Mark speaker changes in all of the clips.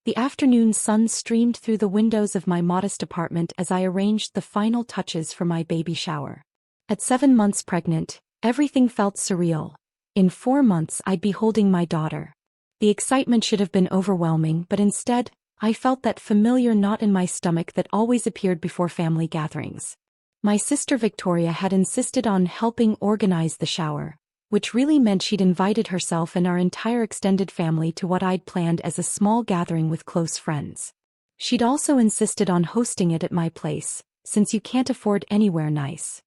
Speaker 1: The afternoon sun streamed through the windows of my modest apartment as I arranged the final touches for my baby shower. At 7 months pregnant, everything felt surreal. In 4 months I'd be holding my daughter. The excitement should have been overwhelming, but instead, I felt that familiar knot in my stomach that always appeared before family gatherings. My sister Victoria had insisted on helping organize the shower, which really meant she'd invited herself and our entire extended family to what I'd planned as a small gathering with close friends. She'd also insisted on hosting it at my place, since you can't afford anywhere nice.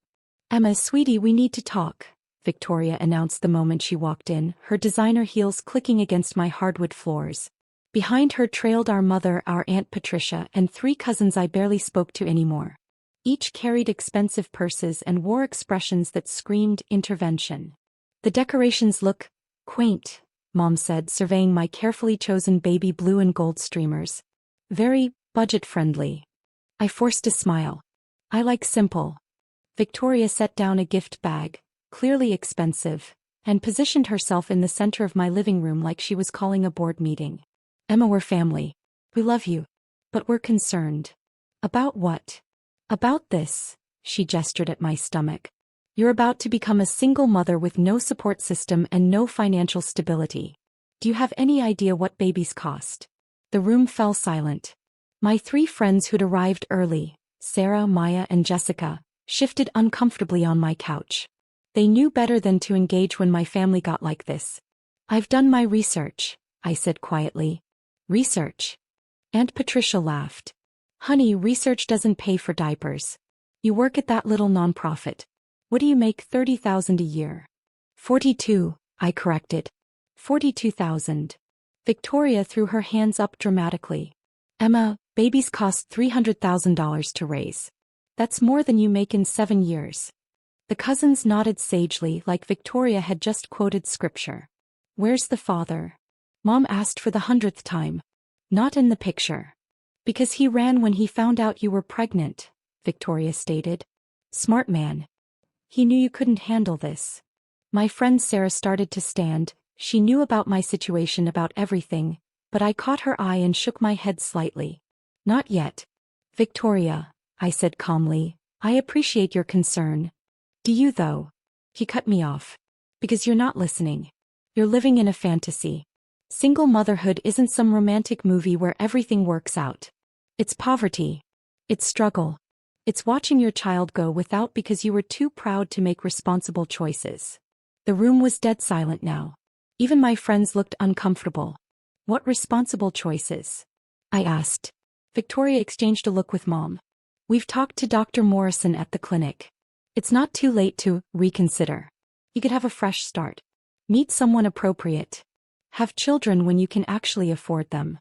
Speaker 1: "Emma, sweetie, we need to talk," Victoria announced the moment she walked in, her designer heels clicking against my hardwood floors. Behind her trailed our mother, our Aunt Patricia, and 3 cousins I barely spoke to anymore. Each carried expensive purses and wore expressions that screamed intervention. "The decorations look quaint," Mom said, surveying my carefully chosen baby blue and gold streamers. "Very budget-friendly." I forced a smile. "I like simple." Victoria set down a gift bag, clearly expensive, and positioned herself in the center of my living room like she was calling a board meeting. "Emma, we're family. We love you. But we're concerned." "About what?" "About this," she gestured at my stomach. "You're about to become a single mother with no support system and no financial stability. Do you have any idea what babies cost?" The room fell silent. My 3 friends who'd arrived early, Sarah, Maya, and Jessica, shifted uncomfortably on my couch. They knew better than to engage when my family got like this. "I've done my research," I said quietly. "Research?" Aunt Patricia laughed. "Honey, research doesn't pay for diapers. You work at that little nonprofit. What do you make? 30,000 a year." 42, I corrected. 42,000. Victoria threw her hands up dramatically. "Emma, babies cost $300,000 to raise. That's more than you make in 7 years. The cousins nodded sagely, like Victoria had just quoted scripture. "Where's the father?" Mom asked for the 100th time. "Not in the picture." "Because he ran when he found out you were pregnant," Victoria stated. "Smart man. He knew you couldn't handle this." My friend Sarah started to stand. She knew about my situation, about everything, but I caught her eye and shook my head slightly. "Not yet. Victoria," I said calmly, "I appreciate your concern." "Do you though?" He cut me off. "Because you're not listening. You're living in a fantasy. Single motherhood isn't some romantic movie where everything works out. It's poverty. It's struggle. It's watching your child go without because you were too proud to make responsible choices." The room was dead silent now. Even my friends looked uncomfortable. "What responsible choices?" I asked. Victoria exchanged a look with Mom. "We've talked to Dr. Morrison at the clinic. It's not too late to reconsider. You could have a fresh start. Meet someone appropriate. Have children when you can actually afford them."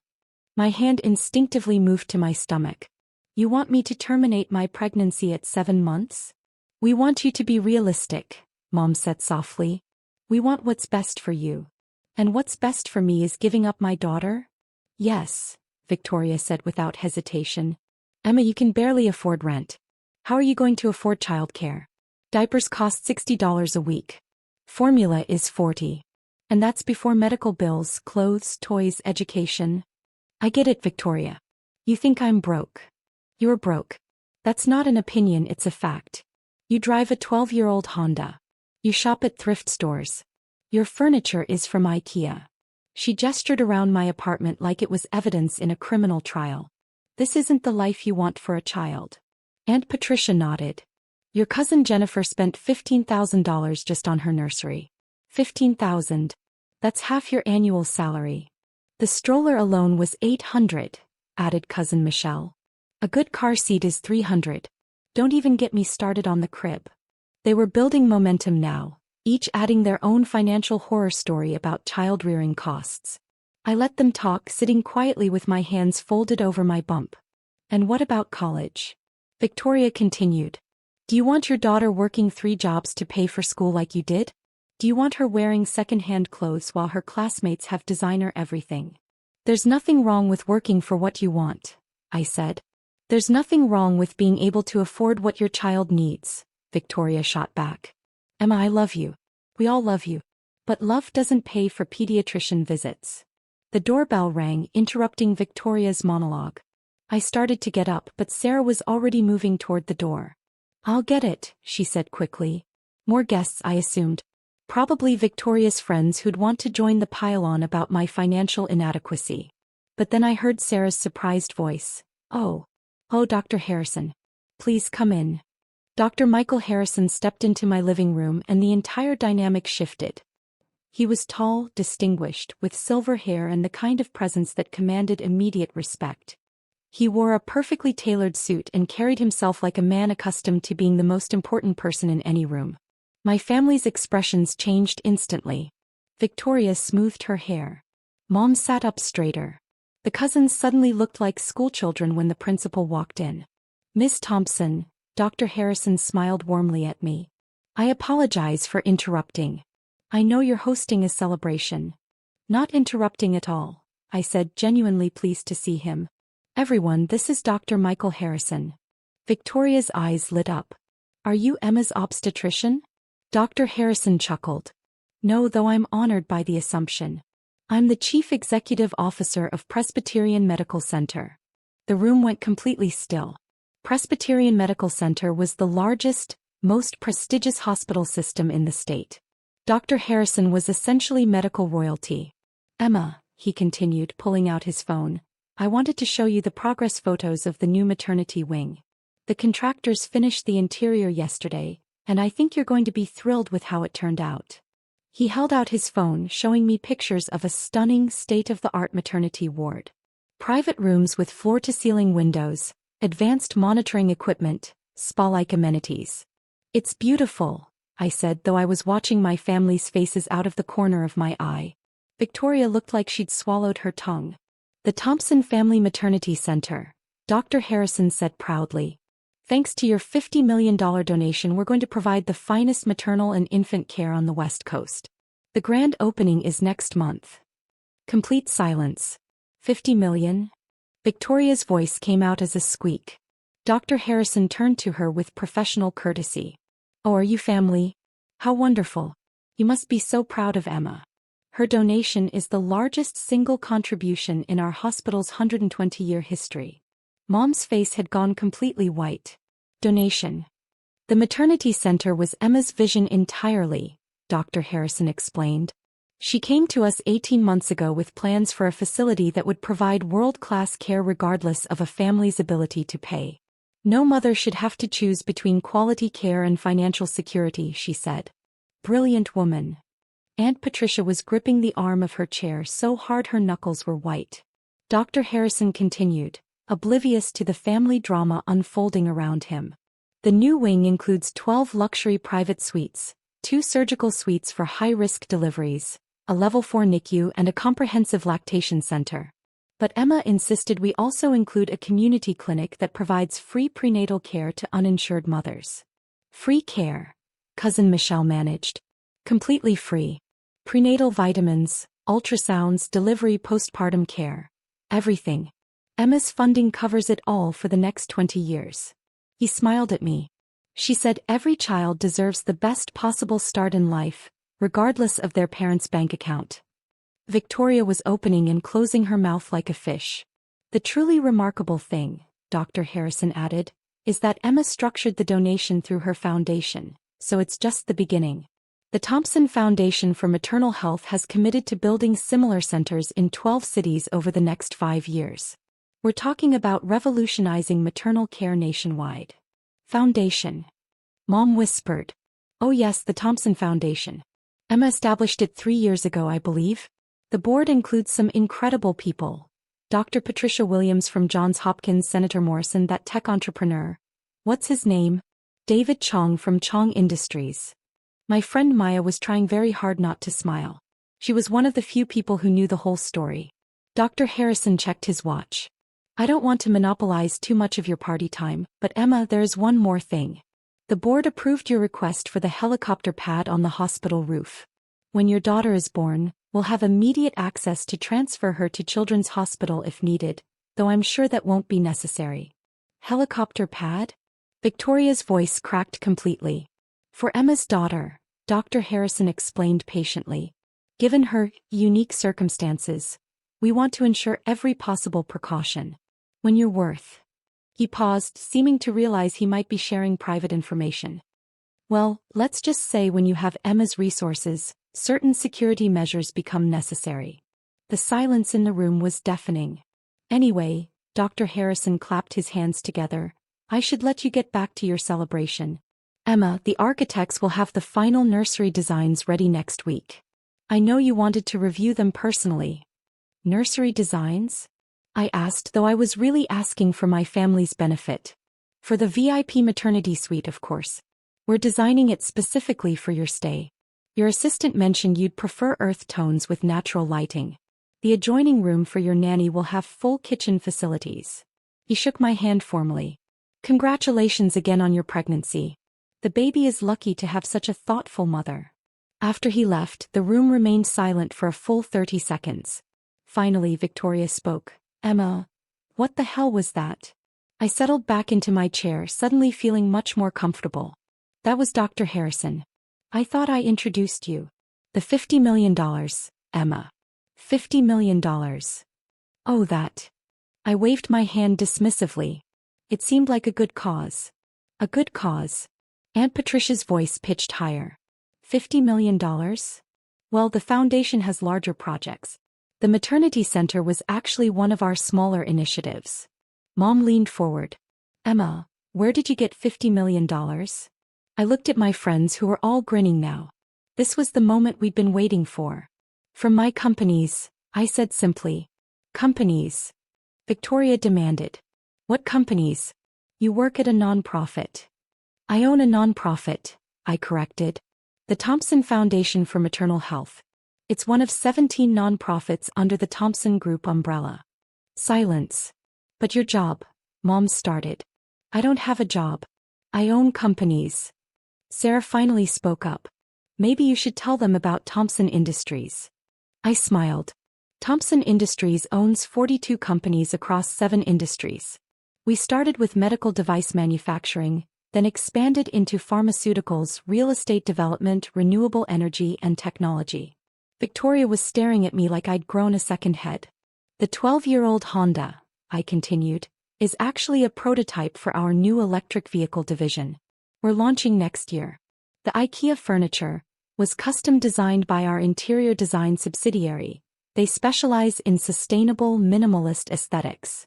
Speaker 1: My hand instinctively moved to my stomach. "You want me to terminate my pregnancy at 7 months? "We want you to be realistic," Mom said softly. "We want what's best for you. And what's best for me is giving up my daughter?" "Yes," Victoria said without hesitation. "Emma, you can barely afford rent. How are you going to afford childcare? Diapers cost $60 a week. Formula is $40. And that's before medical bills, clothes, toys, education." "I get it, Victoria. You think I'm broke. You're broke. That's not an opinion, it's a fact. You drive a 12-year-old Honda. You shop at thrift stores. Your furniture is from IKEA." She gestured around my apartment like it was evidence in a criminal trial. "This isn't the life you want for a child." Aunt Patricia nodded. "Your cousin Jennifer spent $15,000 just on her nursery." $15,000. That's half your annual salary. The stroller alone was $800, added cousin Michelle. A good car seat is $300. Don't even get me started on the crib. They were building momentum now, each adding their own financial horror story about child-rearing costs. I let them talk, sitting quietly with my hands folded over my bump. "And what about college?" Victoria continued. "Do you want your daughter working 3 jobs to pay for school like you did? Do you want her wearing second-hand clothes while her classmates have designer everything?" "There's nothing wrong with working for what you want," I said. "There's nothing wrong with being able to afford what your child needs," Victoria shot back. "Emma, I love you. We all love you. But love doesn't pay for pediatrician visits." The doorbell rang, interrupting Victoria's monologue. I started to get up, but Sarah was already moving toward the door. "I'll get it," she said quickly. More guests, I assumed. Probably Victoria's friends who'd want to join the pile-on about my financial inadequacy. But then I heard Sarah's surprised voice. Oh, Dr. Harrison. Please come in." Dr. Michael Harrison stepped into my living room and the entire dynamic shifted. He was tall, distinguished, with silver hair and the kind of presence that commanded immediate respect. He wore a perfectly tailored suit and carried himself like a man accustomed to being the most important person in any room. My family's expressions changed instantly. Victoria smoothed her hair. Mom sat up straighter. The cousins suddenly looked like schoolchildren when the principal walked in. "Miss Thompson," Dr. Harrison smiled warmly at me. "I apologize for interrupting. I know you're hosting a celebration." "Not interrupting at all," I said, genuinely pleased to see him. "Everyone, this is Dr. Michael Harrison." Victoria's eyes lit up. "Are you Emma's obstetrician?" Dr. Harrison chuckled. "No, though I'm honored by the assumption. I'm the Chief Executive Officer of Presbyterian Medical Center." The room went completely still. Presbyterian Medical Center was the largest, most prestigious hospital system in the state. Dr. Harrison was essentially medical royalty. "Emma," he continued, pulling out his phone, "I wanted to show you the progress photos of the new maternity wing. The contractors finished the interior yesterday, and I think you're going to be thrilled with how it turned out." He held out his phone, showing me pictures of a stunning, state-of-the-art maternity ward. Private rooms with floor-to-ceiling windows, advanced monitoring equipment, spa-like amenities. "It's beautiful," I said, though I was watching my family's faces out of the corner of my eye. Victoria looked like she'd swallowed her tongue. "The Thompson Family Maternity Center," Dr. Harrison said proudly. "Thanks to your $50 million donation, we're going to provide the finest maternal and infant care on the West Coast. The grand opening is next month." Complete silence. "50 million? Victoria's voice came out as a squeak. Dr. Harrison turned to her with professional courtesy. "Oh, are you family? How wonderful. You must be so proud of Emma. Her donation is the largest single contribution in our hospital's 120-year history." Mom's face had gone completely white. "Donation. The maternity center was Emma's vision entirely," Dr. Harrison explained. "She came to us 18 months ago with plans for a facility that would provide world-class care regardless of a family's ability to pay. No mother should have to choose between quality care and financial security," she said. "Brilliant woman." Aunt Patricia was gripping the arm of her chair so hard her knuckles were white. Dr. Harrison continued, oblivious to the family drama unfolding around him. "The new wing includes 12 luxury private suites, 2 surgical suites for high-risk deliveries, a level 4 NICU and a comprehensive lactation center. But Emma insisted we also include a community clinic that provides free prenatal care to uninsured mothers." "Free care?" Cousin Michelle managed. "Completely free. Prenatal vitamins, ultrasounds, delivery, postpartum care. Everything. Emma's funding covers it all for the next 20 years. He smiled at me. "She said every child deserves the best possible start in life, regardless of their parents' bank account." Victoria was opening and closing her mouth like a fish. "The truly remarkable thing," Dr. Harrison added, "is that Emma structured the donation through her foundation, so it's just the beginning. The Thompson Foundation for Maternal Health has committed to building similar centers in 12 cities over the next 5 years. We're talking about revolutionizing maternal care nationwide." "Foundation?" Mom whispered. "Oh yes, the Thompson Foundation. Emma established it 3 years ago, I believe. The board includes some incredible people. Dr. Patricia Williams from Johns Hopkins, Senator Morrison, that tech entrepreneur. What's his name? David Chong from Chong Industries." My friend Maya was trying very hard not to smile. She was one of the few people who knew the whole story. Dr. Harrison checked his watch. "I don't want to monopolize too much of your party time, but Emma, there is one more thing. The board approved your request for the helicopter pad on the hospital roof. When your daughter is born, we'll have immediate access to transfer her to Children's Hospital if needed, though I'm sure that won't be necessary." "Helicopter pad?" Victoria's voice cracked completely. "For Emma's daughter," Dr. Harrison explained patiently. "Given her unique circumstances, We want to ensure every possible precaution. When you're worth. He paused, seeming to realize he might be sharing private information. Well, let's just say when you have Emma's resources, certain security measures become necessary. The silence in the room was deafening. Anyway, Dr. Harrison clapped his hands together. I should let you get back to your celebration. Emma, the architects will have the final nursery designs ready next week. I know you wanted to review them personally. Nursery designs? I asked, though I was really asking for my family's benefit. For the VIP maternity suite, of course. We're designing it specifically for your stay. Your assistant mentioned you'd prefer earth tones with natural lighting. The adjoining room for your nanny will have full kitchen facilities. He shook my hand formally. Congratulations again on your pregnancy. The baby is lucky to have such a thoughtful mother. After he left, the room remained silent for a full 30 seconds. Finally, Victoria spoke. Emma, what the hell was that? I settled back into my chair, suddenly feeling much more comfortable. That was Dr. Harrison. I thought I introduced you. The $50 million, Emma. $50 million. Oh, that. I waved my hand dismissively. It seemed like a good cause. A good cause. Aunt Patricia's voice pitched higher. $50 million? Well, the foundation has larger projects. The maternity center was actually one of our smaller initiatives. Mom leaned forward. Emma, where did you get $50 million? I looked at my friends who were all grinning now. This was the moment we'd been waiting for. From my companies, I said simply. Companies? Victoria demanded. What companies? You work at a nonprofit. I own a nonprofit, I corrected. The Thompson Foundation for Maternal Health. It's one of 17 nonprofits under the Thompson Group umbrella. Silence. But your job, Mom started. I don't have a job. I own companies. Sarah finally spoke up. Maybe you should tell them about Thompson Industries. I smiled. Thompson Industries owns 42 companies across 7 industries. We started with medical device manufacturing, then expanded into pharmaceuticals, real estate development, renewable energy, and technology. Victoria was staring at me like I'd grown a second head. The 12-year-old Honda, I continued, is actually a prototype for our new electric vehicle division. We're launching next year. The IKEA furniture was custom designed by our interior design subsidiary. They specialize in sustainable, minimalist aesthetics.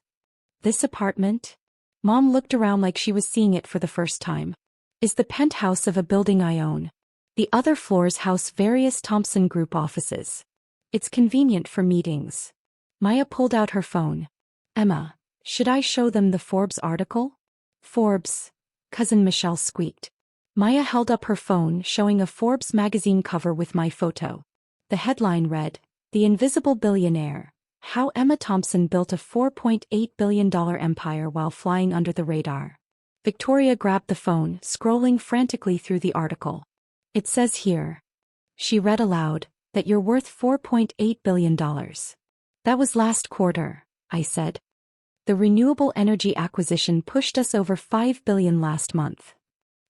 Speaker 1: This apartment? Mom looked around like she was seeing it for the first time. Is the penthouse of a building I own. The other floors house various Thompson Group offices. It's convenient for meetings. Maya pulled out her phone. Emma, should I show them the Forbes article? Forbes, Cousin Michelle squeaked. Maya held up her phone, showing a Forbes magazine cover with my photo. The headline read, The Invisible Billionaire, How Emma Thompson Built a $4.8 billion Empire While Flying Under the Radar. Victoria grabbed the phone, scrolling frantically through the article. It says here. She read aloud, that you're worth $4.8 billion. That was last quarter, I said. The renewable energy acquisition pushed us over $5 billion last month.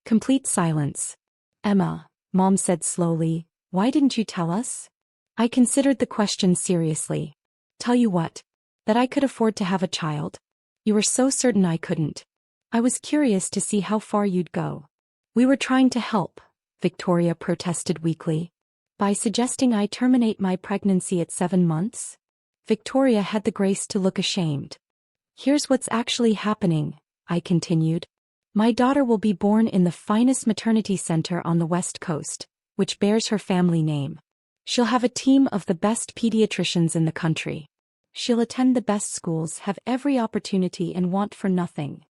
Speaker 1: Complete silence. Emma, Mom said slowly, why didn't you tell us? I considered the question seriously. Tell you what? That I could afford to have a child? You were so certain I couldn't. I was curious to see how far you'd go. We were trying to help, Victoria protested weakly. By suggesting I terminate my pregnancy at 7 months? Victoria had the grace to look ashamed. Here's what's actually happening, I continued. My daughter will be born in the finest maternity center on the West Coast, which bears her family name. She'll have a team of the best pediatricians in the country. She'll attend the best schools, have every opportunity, and want for nothing.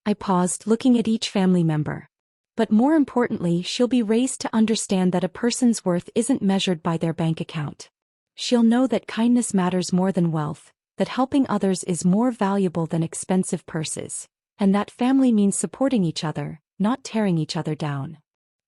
Speaker 1: I paused, looking at each family member. But more importantly, she'll be raised to understand that a person's worth isn't measured by their bank account. She'll know that kindness matters more than wealth, that helping others is more valuable than expensive purses, and that family means supporting each other, not tearing each other down.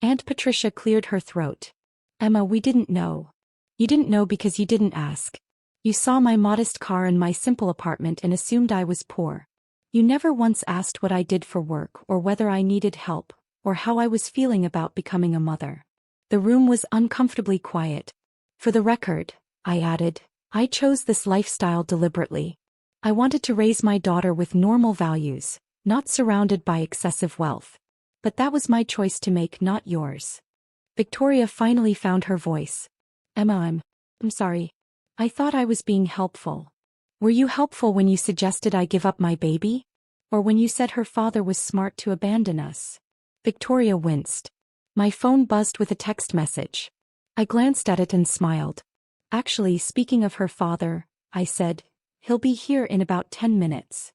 Speaker 1: Aunt Patricia cleared her throat. Emma, we didn't know. You didn't know because you didn't ask. You saw my modest car and my simple apartment and assumed I was poor. You never once asked what I did for work or whether I needed help, or how I was feeling about becoming a mother. The room was uncomfortably quiet. For the record, I added, I chose this lifestyle deliberately. I wanted to raise my daughter with normal values, not surrounded by excessive wealth. But that was my choice to make, not yours. Victoria finally found her voice. Emma, I'm sorry. I thought I was being helpful. Were you helpful when you suggested I give up my baby? Or when you said her father was smart to abandon us? Victoria winced. My phone buzzed with a text message. I glanced at it and smiled. Actually, speaking of her father, I said, he'll be here in about 10 minutes.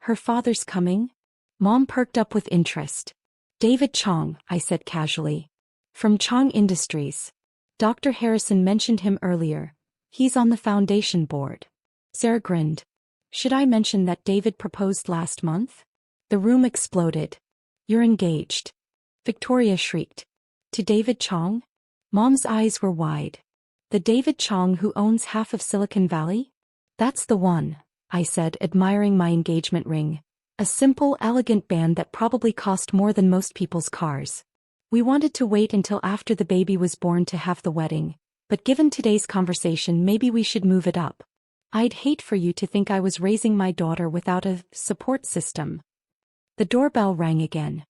Speaker 1: Her father's coming? Mom perked up with interest. David Chong, I said casually. From Chong Industries. Dr. Harrison mentioned him earlier. He's on the foundation board. Sarah grinned. Should I mention that David proposed last month? The room exploded. You're engaged. Victoria shrieked. To David Chong? Mom's eyes were wide. The David Chong who owns half of Silicon Valley? That's the one, I said, admiring my engagement ring. A simple, elegant band that probably cost more than most people's cars. We wanted to wait until after the baby was born to have the wedding, but given today's conversation, maybe we should move it up. I'd hate for you to think I was raising my daughter without a support system. The doorbell rang again.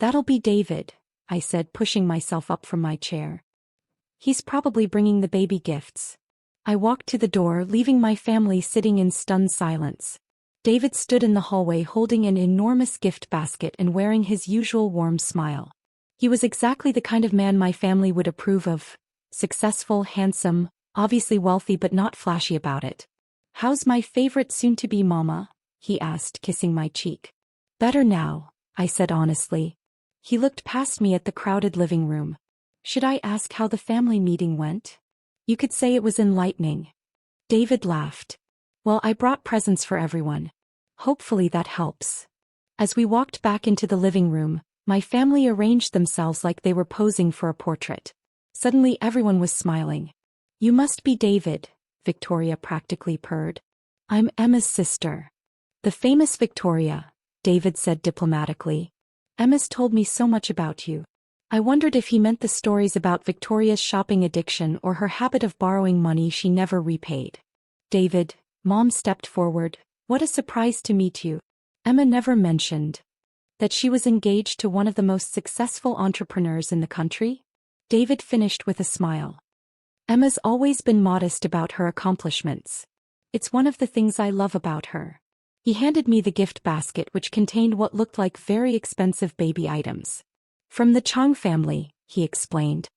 Speaker 1: That'll be David, I said, pushing myself up from my chair. He's probably bringing the baby gifts. I walked to the door, leaving my family sitting in stunned silence. David stood in the hallway holding an enormous gift basket and wearing his usual warm smile. He was exactly the kind of man my family would approve of. Successful, handsome, obviously wealthy but not flashy about it. How's my favorite soon-to-be mama? He asked, kissing my cheek. Better now, I said honestly. He looked past me at the crowded living room. Should I ask how the family meeting went? You could say it was enlightening. David laughed. Well, I brought presents for everyone. Hopefully that helps. As we walked back into the living room, my family arranged themselves like they were posing for a portrait. Suddenly everyone was smiling. You must be David, Victoria practically purred. I'm Emma's sister. The famous Victoria, David said diplomatically. Emma's told me so much about you. I wondered if he meant the stories about Victoria's shopping addiction or her habit of borrowing money she never repaid. David, Mom stepped forward. What a surprise to meet you. Emma never mentioned that she was engaged to one of the most successful entrepreneurs in the country? David finished with a smile. Emma's always been modest about her accomplishments. It's one of the things I love about her. He handed me the gift basket, which contained what looked like very expensive baby items. From the Chong family, he explained.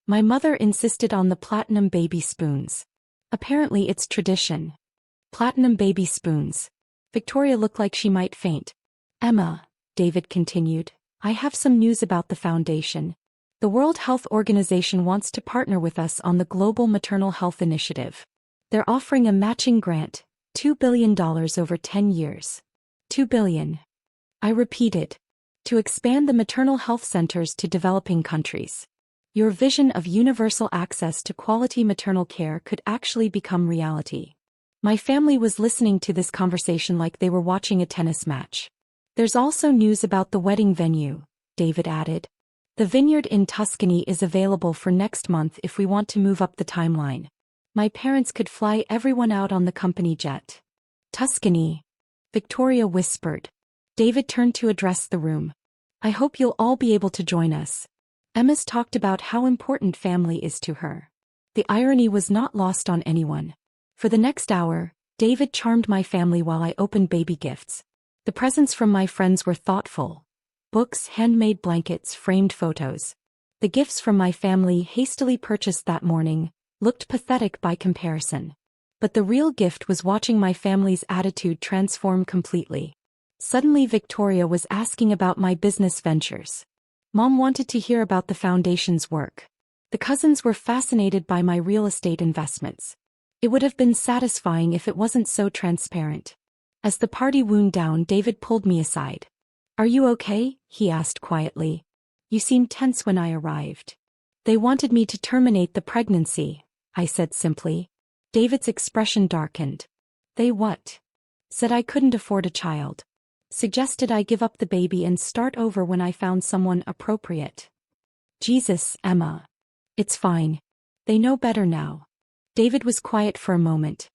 Speaker 1: My mother insisted on the platinum baby spoons. Apparently it's tradition. Platinum baby spoons. Victoria looked like she might faint. Emma, David continued, I have some news about the foundation. The World Health Organization wants to partner with us on the Global Maternal Health Initiative. They're offering a matching grant, $2 billion over 10 years. $2 billion. I repeated. To expand the maternal health centers to developing countries. Your vision of universal access to quality maternal care could actually become reality. My family was listening to this conversation like they were watching a tennis match. There's also news about the wedding venue, David added. The vineyard in Tuscany is available for next month if we want to move up the timeline. My parents could fly everyone out on the company jet. Tuscany, Victoria whispered. David turned to address the room. I hope you'll all be able to join us. Emma's talked about how important family is to her. The irony was not lost on anyone. For the next hour, David charmed my family while I opened baby gifts. The presents from my friends were thoughtful. Books, handmade blankets, framed photos. The gifts from my family, hastily purchased that morning, looked pathetic by comparison. But the real gift was watching my family's attitude transform completely. Suddenly Victoria was asking about my business ventures. Mom wanted to hear about the foundation's work. The cousins were fascinated by my real estate investments. It would have been satisfying if it wasn't so transparent. As the party wound down, David pulled me aside. Are you okay? He asked quietly. You seemed tense when I arrived. They wanted me to terminate the pregnancy, I said simply. David's expression darkened. They what? Said I couldn't afford a child. Suggested I give up the baby and start over when I found someone appropriate. Jesus, Emma. It's fine. They know better now. David was quiet for a moment.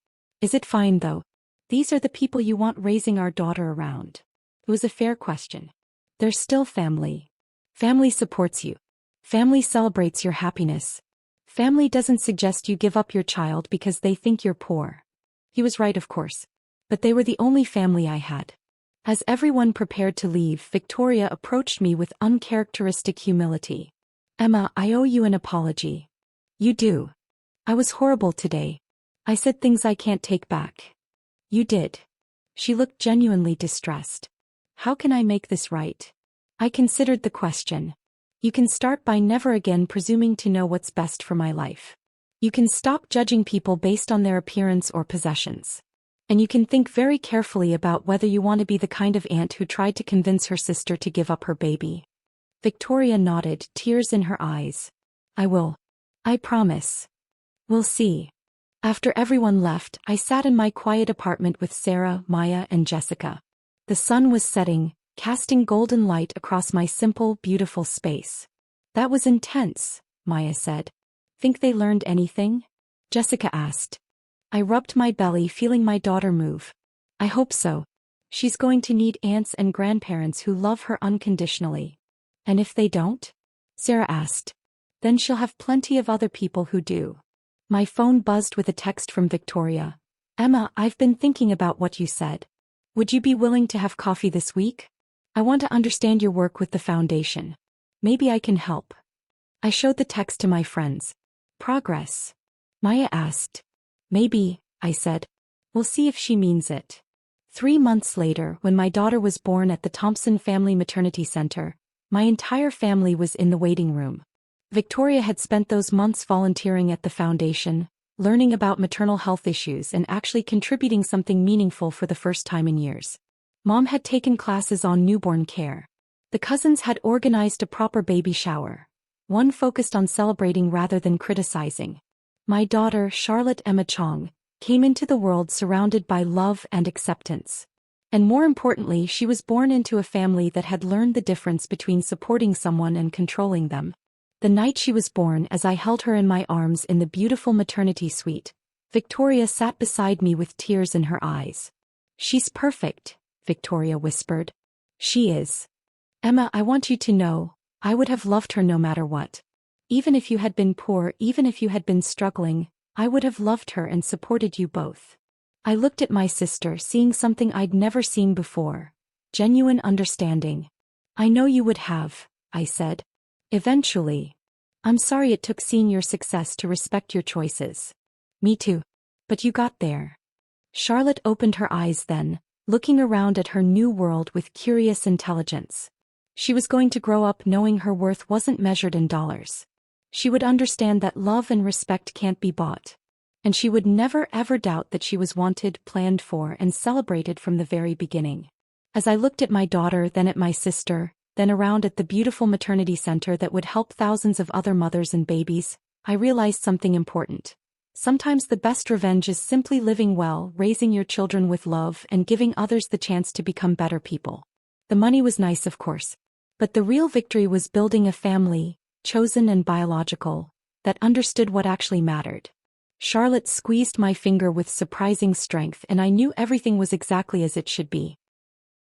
Speaker 1: Is it fine though? These are the people you want raising our daughter around. It was a fair question. They're still family. Family supports you. Family celebrates your happiness. Family doesn't suggest you give up your child because they think you're poor. He was right, of course. But they were the only family I had. As everyone prepared to leave, Victoria approached me with uncharacteristic humility. Emma, I owe you an apology. You do. I was horrible today. I said things I can't take back. You did. She looked genuinely distressed. How can I make this right? I considered the question. You can start by never again presuming to know what's best for my life. You can stop judging people based on their appearance or possessions. And you can think very carefully about whether you want to be the kind of aunt who tried to convince her sister to give up her baby. Victoria nodded, tears in her eyes. I will. I promise. We'll see. After everyone left, I sat in my quiet apartment with Sarah, Maya, and Jessica. The sun was setting, casting golden light across my simple, beautiful space. That was intense, Maya said. Think they learned anything? Jessica asked. I rubbed my belly, feeling my daughter move. I hope so. She's going to need aunts and grandparents who love her unconditionally. And if they don't? Sarah asked. Then she'll have plenty of other people who do. My phone buzzed with a text from Victoria. Emma, I've been thinking about what you said. Would you be willing to have coffee this week? I want to understand your work with the foundation. Maybe I can help. I showed the text to my friends. Progress? Maya asked. Maybe, I said. We'll see if she means it. 3 months later, when my daughter was born at the Thompson Family Maternity Center, my entire family was in the waiting room. Victoria had spent those months volunteering at the foundation, learning about maternal health issues and actually contributing something meaningful for the first time in years. Mom had taken classes on newborn care. The cousins had organized a proper baby shower, one focused on celebrating rather than criticizing. My daughter, Charlotte Emma Chong, came into the world surrounded by love and acceptance. And more importantly, she was born into a family that had learned the difference between supporting someone and controlling them. The night she was born, as I held her in my arms in the beautiful maternity suite, Victoria sat beside me with tears in her eyes. She's perfect, Victoria whispered. She is. Emma, I want you to know, I would have loved her no matter what. Even if you had been poor, even if you had been struggling, I would have loved her and supported you both. I looked at my sister, seeing something I'd never seen before. Genuine understanding. I know you would have, I said. Eventually. I'm sorry it took seeing your success to respect your choices. Me too. But you got there. Charlotte opened her eyes then, looking around at her new world with curious intelligence. She was going to grow up knowing her worth wasn't measured in dollars. She would understand that love and respect can't be bought. And she would never ever doubt that she was wanted, planned for, and celebrated from the very beginning. As I looked at my daughter, then at my sister, then around at the beautiful maternity center that would help thousands of other mothers and babies, I realized something important. Sometimes the best revenge is simply living well, raising your children with love, and giving others the chance to become better people. The money was nice, of course. But the real victory was building a family, chosen and biological, that understood what actually mattered. Charlotte squeezed my finger with surprising strength, and I knew everything was exactly as it should be.